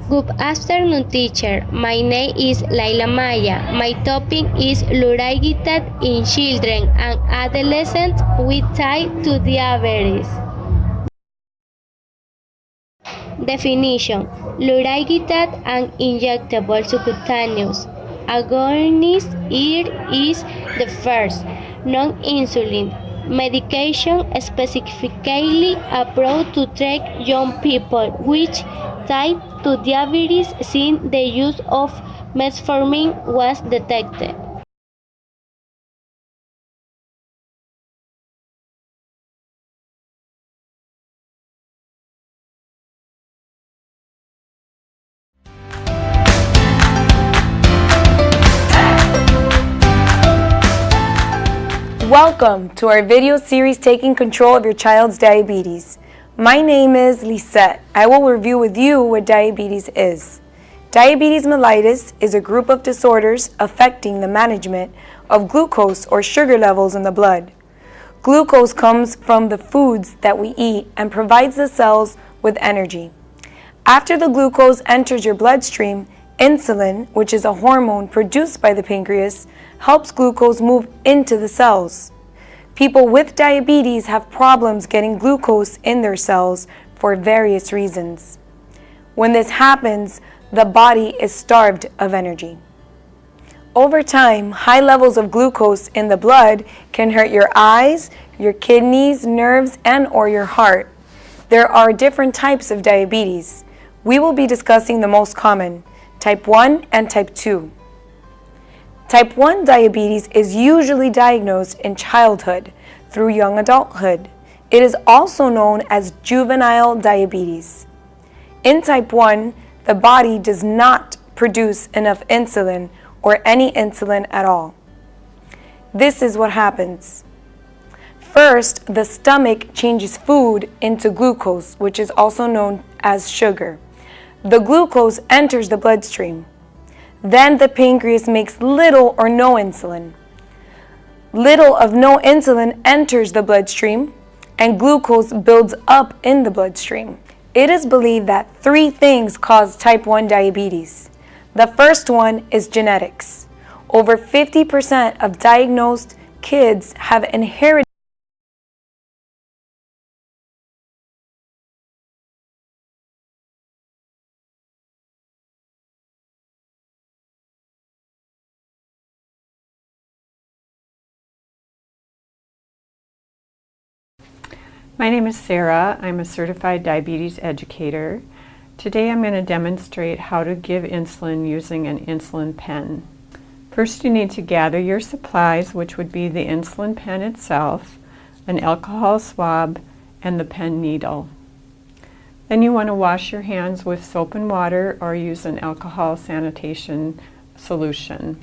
Good afternoon, teacher. My name is Laila Maya. My topic is Liraglutide in children and adolescents with type 2 diabetes. Definition: Liraglutide, an injectable subcutaneous agonist, is the first non-insulin medication specifically approved to treat young people with type 2 diabetes since the use of metformin was detected. Welcome to our video series Taking Control of Your Child's Diabetes. My name is Lisette. I will review with you what diabetes is. Diabetes mellitus is a group of disorders affecting the management of glucose or sugar levels in the blood. Glucose comes from the foods that we eat and provides the cells with energy. After the glucose enters your bloodstream, insulin, which is a hormone produced by the pancreas, helps glucose move into the cells. People with diabetes have problems getting glucose in their cells for various reasons. When this happens, the body is starved of energy. Over time, high levels of glucose in the blood can hurt your eyes, your kidneys, nerves, and/or your heart. There are different types of diabetes. We will be discussing the most common, type 1 and type 2. Type 1 diabetes is usually diagnosed in childhood through young adulthood. It is also known as juvenile diabetes. In type 1, the body does not produce enough insulin or any insulin at all. This is what happens. First, the stomach changes food into glucose, which is also known as sugar. The glucose enters the bloodstream. Then the pancreas makes little or no insulin. Little of no insulin enters the bloodstream, and glucose builds up in the bloodstream. It is believed that 3 things cause type 1 diabetes. The first one is genetics. Over 50% of diagnosed kids have inherited. My name is Sarah. I'm a certified diabetes educator. Today I'm going to demonstrate how to give insulin using an insulin pen. First you need to gather your supplies, which would be the insulin pen itself, an alcohol swab, and the pen needle. Then you want to wash your hands with soap and water or use an alcohol sanitation solution.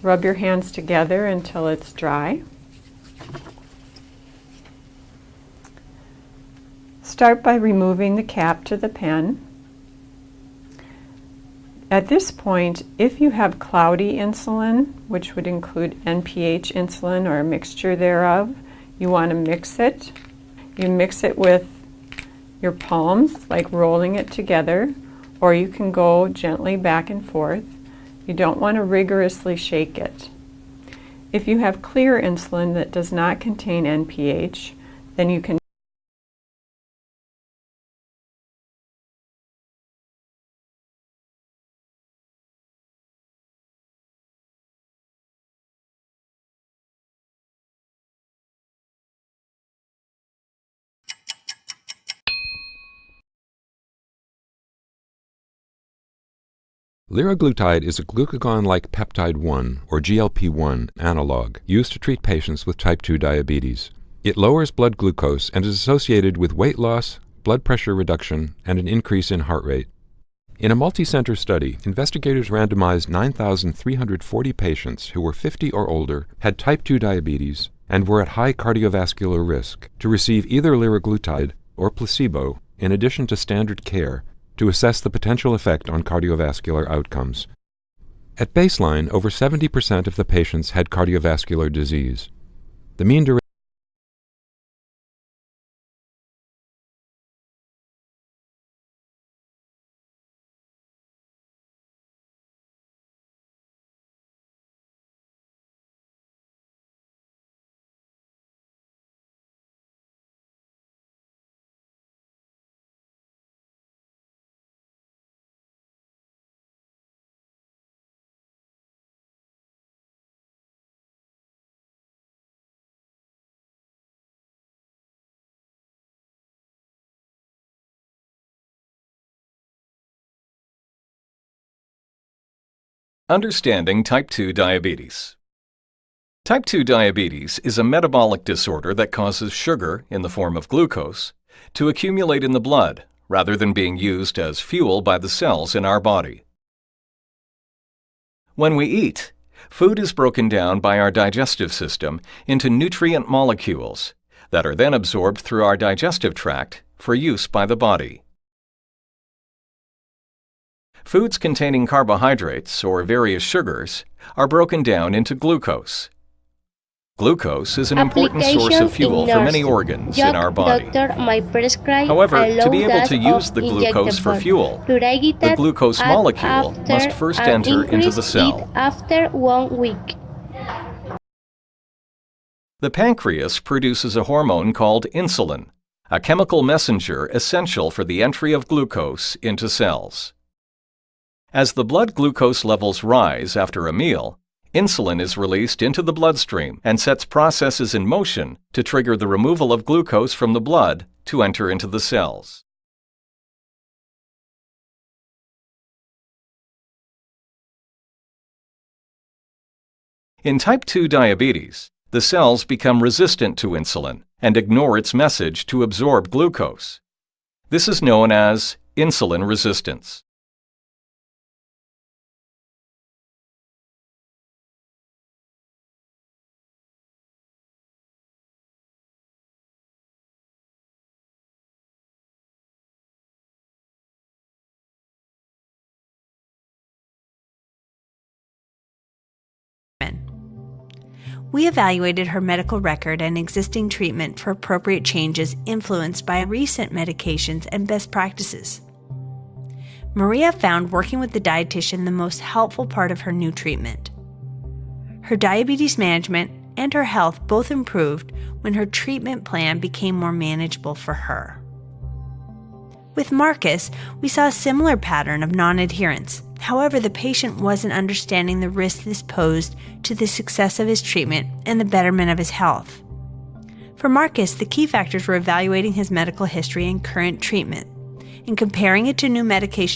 Rub your hands together until it's dry. Start by removing the cap to the pen. At this point, if you have cloudy insulin, which would include NPH insulin or a mixture thereof, you want to mix it. You mix it with your palms, like rolling it together, or you can go gently back and forth. You don't want to rigorously shake it. If you have clear insulin that does not contain NPH, then you can Liraglutide is a glucagon-like peptide 1, or GLP-1, analog used to treat patients with type 2 diabetes. It lowers blood glucose and is associated with weight loss, blood pressure reduction, and an increase in heart rate. In a multi-center study, investigators randomized 9,340 patients who were 50 or older, had type 2 diabetes, and were at high cardiovascular risk to receive either liraglutide or placebo in addition to standard care to assess the potential effect on cardiovascular outcomes. At baseline, over 70% of the patients had cardiovascular disease. The mean duration Understanding type 2 diabetes. Type 2 diabetes is a metabolic disorder that causes sugar, in the form of glucose, to accumulate in the blood rather than being used as fuel by the cells in our body. When we eat, food is broken down by our digestive system into nutrient molecules that are then absorbed through our digestive tract for use by the body. Foods containing carbohydrates or various sugars are broken down into glucose. Glucose is an important source of fuel for many organs in our body. However, to be able to use the glucose for fuel, the glucose molecule must first enter into the cell. After 1 week. The pancreas produces a hormone called insulin, a chemical messenger essential for the entry of glucose into cells. As the blood glucose levels rise after a meal, insulin is released into the bloodstream and sets processes in motion to trigger the removal of glucose from the blood to enter into the cells. In type 2 diabetes, the cells become resistant to insulin and ignore its message to absorb glucose. This is known as insulin resistance. We evaluated her medical record and existing treatment for appropriate changes influenced by recent medications and best practices. Maria found working with the dietitian the most helpful part of her new treatment. Her diabetes management and her health both improved when her treatment plan became more manageable for her. With Marcus, we saw a similar pattern of non-adherence. However, the patient wasn't understanding the risk this posed to the success of his treatment and the betterment of his health. For Marcus, the key factors were evaluating his medical history and current treatment and comparing it to new medication